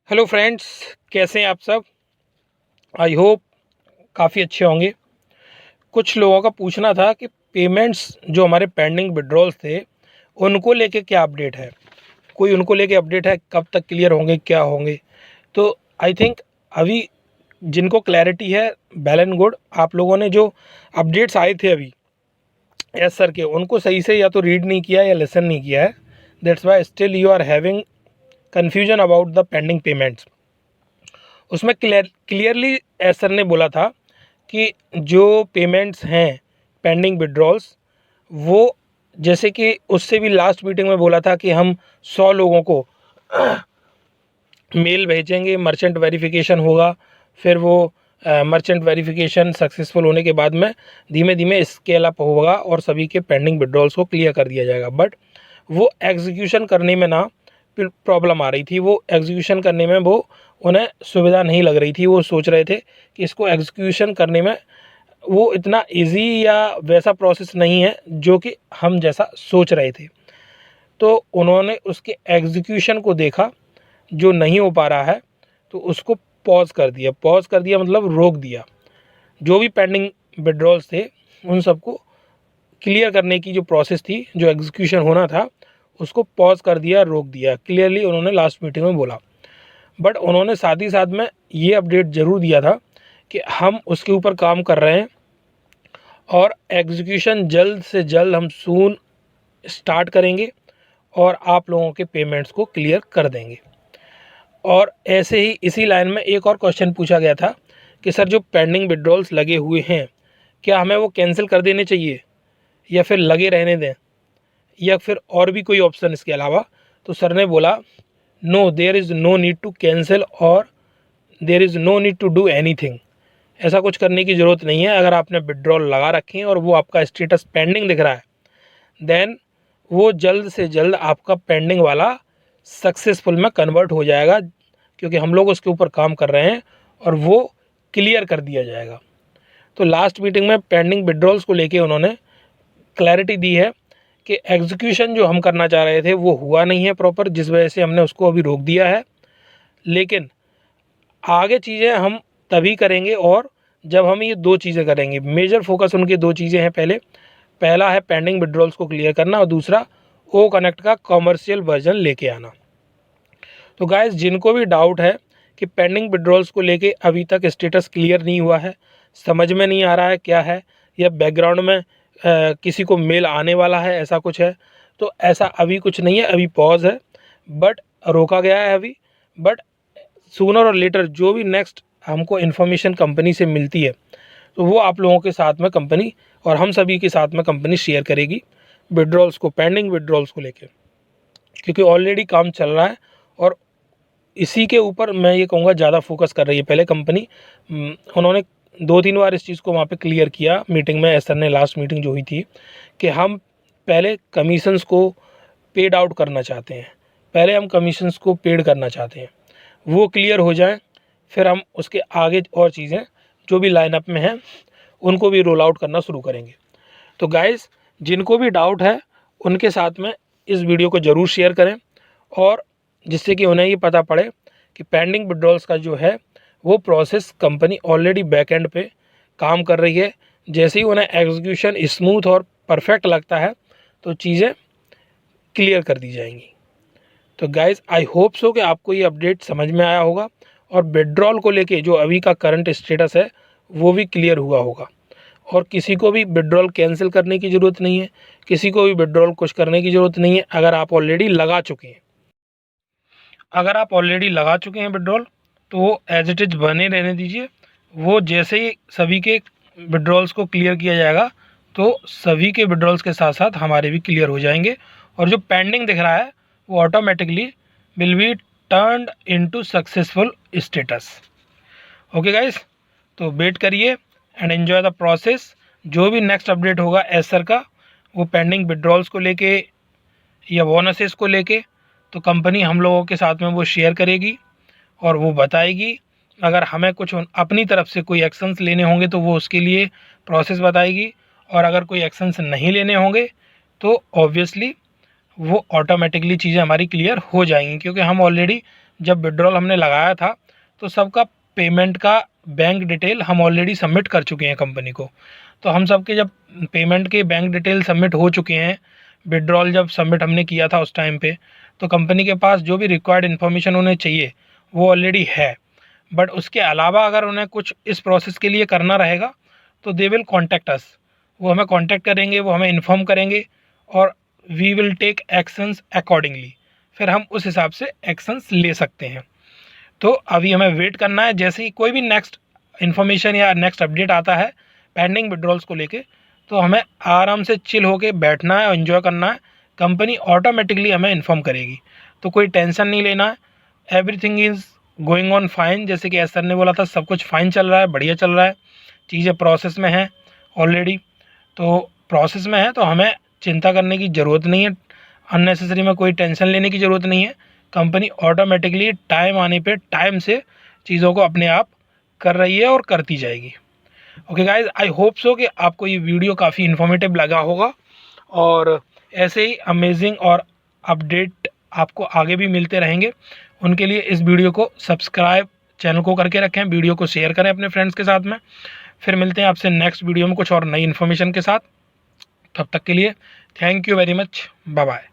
Hello friends, कैसे हैं आप सब। आई होप काफ़ी अच्छे होंगे। कुछ लोगों का पूछना था कि पेमेंट्स जो हमारे पेंडिंग विड्रॉल्स थे उनको लेके क्या अपडेट है। कोई उनको लेके अपडेट है, कब तक क्लियर होंगे, क्या होंगे। तो आई थिंक अभी जिनको क्लैरिटी है, वेल एंड गुड। आप लोगों ने जो अपडेट्स आए थे अभी एस सर के, उनको सही से या तो रीड नहीं किया या लेसन नहीं किया है। That's why still you are having confusion about the pending payments. उसमें क्लियरली एस सर ने बोला था कि जो पेमेंट्स हैं पेंडिंग विड्रॉल्स, वो जैसे कि उससे भी लास्ट मीटिंग में बोला था कि हम 100 लोगों को मेल भेजेंगे, मर्चेंट वेरिफिकेशन होगा, फिर वो मर्चेंट वेरिफिकेशन सक्सेसफुल होने के बाद में धीमे धीमे स्केल अप होगा और सभी के पेंडिंग विड्रॉल्स को क्लियर कर दिया जाएगा। बट वो एग्जीक्यूशन करने में ना प्रॉब्लम आ रही थी। वो एग्जीक्यूशन करने में वो उन्हें सुविधा नहीं लग रही थी। वो सोच रहे थे कि इसको एग्जीक्यूशन करने में वो इतना इजी या वैसा प्रोसेस नहीं है जो कि हम जैसा सोच रहे थे। तो उन्होंने उसके एग्जीक्यूशन को देखा, जो नहीं हो पा रहा है तो उसको पॉज कर दिया। पॉज कर दिया मतलब रोक दिया। जो भी पेंडिंग विड्रॉल्स थे उन सबको क्लियर करने की जो प्रोसेस थी, जो एग्जीक्यूशन होना था, उसको पॉज कर दिया, रोक दिया। क्लियरली उन्होंने लास्ट मीटिंग में बोला। बट उन्होंने साथ ही साथ में ये अपडेट ज़रूर दिया था कि हम उसके ऊपर काम कर रहे हैं और एग्जीक्यूशन जल्द से जल्द हम सून स्टार्ट करेंगे और आप लोगों के पेमेंट्स को क्लियर कर देंगे। और ऐसे ही इसी लाइन में एक और क्वेश्चन पूछा गया था कि सर जो पेंडिंग विड्रॉल्स लगे हुए हैं, क्या हमें वो कैंसिल कर देने चाहिए या फिर लगे रहने दें, या फिर और भी कोई ऑप्शन इसके अलावा। तो सर ने बोला no, there is no need to cancel और there is no need to do anything. ऐसा कुछ करने की ज़रूरत नहीं है। अगर आपने विड्रॉल लगा रखे हैं और वो आपका स्टेटस पेंडिंग दिख रहा है, देन वो जल्द से जल्द आपका पेंडिंग वाला सक्सेसफुल में कन्वर्ट हो जाएगा, क्योंकि हम लोग उसके ऊपर काम कर रहे हैं और वो क्लियर कर दिया जाएगा। तो लास्ट मीटिंग में पेंडिंग विड्रॉल्स को लेके उन्होंने क्लैरिटी दी है कि एग्जीक्यूशन जो हम करना चाह रहे थे वो हुआ नहीं है प्रॉपर, जिस वजह से हमने उसको अभी रोक दिया है। लेकिन आगे चीज़ें हम तभी करेंगे और जब हम ये दो चीज़ें करेंगे। मेजर फोकस उनकी दो चीज़ें हैं। पहला है पेंडिंग विड्रॉल्स को क्लियर करना और दूसरा ओ कनेक्ट का कॉमर्शियल वर्जन लेके आना। तो गाइस, जिनको भी डाउट है कि पेंडिंग विड्रॉल्स को लेके अभी तक स्टेटस क्लियर नहीं हुआ है, समझ में नहीं आ रहा है क्या है, या बैकग्राउंड में किसी को मेल आने वाला है, ऐसा कुछ है, तो ऐसा अभी कुछ नहीं है। अभी पॉज है, बट रोका गया है अभी। बट सूनर और लेटर जो भी नेक्स्ट हमको इन्फॉर्मेशन कंपनी से मिलती है, तो वो आप लोगों के साथ में कंपनी और हम सभी के साथ में कंपनी शेयर करेगी विड्रॉल्स को, पेंडिंग विड्रॉल्स को लेके। क्योंकि ऑलरेडी काम चल रहा है और इसी के ऊपर मैं ये कहूँगा ज़्यादा फोकस कर रही है। पहले कंपनी उन्होंने 2-3 बार इस चीज़ को वहाँ पे क्लियर किया मीटिंग में। एसर ने लास्ट मीटिंग जो हुई थी कि हम पहले कमीशंस को पेड आउट करना चाहते हैं, पहले हम कमीशंस को पेड करना चाहते हैं, वो क्लियर हो जाए, फिर हम उसके आगे और चीज़ें जो भी लाइनअप में हैं उनको भी रोल आउट करना शुरू करेंगे। तो गाइस, जिनको भी डाउट है उनके साथ में इस वीडियो को ज़रूर शेयर करें, और जिससे कि उन्हें ये पता पड़े कि पेंडिंग विड्रॉल्स का जो है वो process company already back and पे काम कर रही है। जैसे ही उन्हें एग्जीक्यूशन स्मूथ और परफेक्ट लगता है तो चीज़ें क्लियर कर दी जाएंगी। तो गाइज़, आई होप सो कि आपको ये अपडेट समझ में आया होगा और विड्रॉल को लेके जो अभी का करंट स्टेटस है वो भी क्लियर हुआ होगा। और किसी को भी विड्रॉल कैंसिल करने की ज़रूरत नहीं है, किसी को भी विड्रॉल कुछ करने की ज़रूरत नहीं है। अगर आप ऑलरेडी लगा चुके हैं, विड्रॉल, तो वो एज इट इज़ बने रहने दीजिए। वो जैसे ही सभी के विड्रॉल्स को क्लियर किया जाएगा तो सभी के विड्रॉल्स के साथ साथ हमारे भी क्लियर हो जाएंगे, और जो पेंडिंग दिख रहा है वो automatically will be turned into successful status. Okay guys, तो वेट करिए एंड एंजॉय द प्रोसेस। जो भी नेक्स्ट अपडेट होगा एसर का, वो पेंडिंग विड्रॉल्स को लेके या बोनसेस को लेके, तो कंपनी हम लोगों के साथ में वो शेयर करेगी और वो बताएगी। अगर हमें कुछ अपनी तरफ से कोई एक्शंस लेने होंगे तो वो उसके लिए प्रोसेस बताएगी, और अगर कोई एक्शंस नहीं लेने होंगे तो ऑब्वियसली वो ऑटोमेटिकली चीज़ें हमारी क्लियर हो जाएंगी, क्योंकि हम ऑलरेडी जब विड्रॉल हमने लगाया था तो सबका पेमेंट का बैंक डिटेल हम ऑलरेडी सबमिट कर चुके हैं कंपनी को। तो हम सबके जब पेमेंट के बैंक डिटेल सबमिट हो चुके हैं, विड्रॉल जब सबमिट हमने किया था उस टाइम पे, तो कंपनी के पास जो भी रिक्वायर्ड इन्फॉर्मेशन उन्हें चाहिए वो ऑलरेडी है। बट उसके अलावा अगर उन्हें कुछ इस प्रोसेस के लिए करना रहेगा तो दे विल कॉन्टैक्ट अस, वो हमें कॉन्टैक्ट करेंगे, वो हमें इन्फॉर्म करेंगे और we will take actions accordingly, फिर हम उस हिसाब से एक्शंस ले सकते हैं। तो अभी हमें वेट करना है, जैसे ही कोई भी नेक्स्ट इन्फॉर्मेशन या नेक्स्ट अपडेट आता है पेंडिंग विड्रॉल्स को लेके, तो हमें आराम से चिल होके बैठना है और इन्जॉय करना है। कंपनी ऑटोमेटिकली हमें इन्फॉर्म करेगी, तो कोई टेंशन नहीं लेना है। Everything is going on fine, जैसे कि एस सर ने बोला था सब कुछ फाइन चल रहा है, बढ़िया चल रहा है, चीज़ें प्रोसेस में हैं ऑलरेडी। तो प्रोसेस में है तो हमें चिंता करने की ज़रूरत नहीं है, अननेसेसरी में कोई टेंशन लेने की ज़रूरत नहीं है। कंपनी ऑटोमेटिकली टाइम आने पे टाइम से चीज़ों को अपने आप कर रही है और करती जाएगी। Okay guys, I hope so कि आपको ये वीडियो काफ़ी इन्फॉर्मेटिव लगा होगा और ऐसे ही अमेजिंग और अपडेट आपको आगे भी मिलते रहेंगे। उनके लिए इस वीडियो को सब्सक्राइब चैनल को करके रखें, वीडियो को शेयर करें अपने फ्रेंड्स के साथ में। फिर मिलते हैं आपसे नेक्स्ट वीडियो में कुछ और नई इन्फॉर्मेशन के साथ। तब तक के लिए thank you very much, bye bye.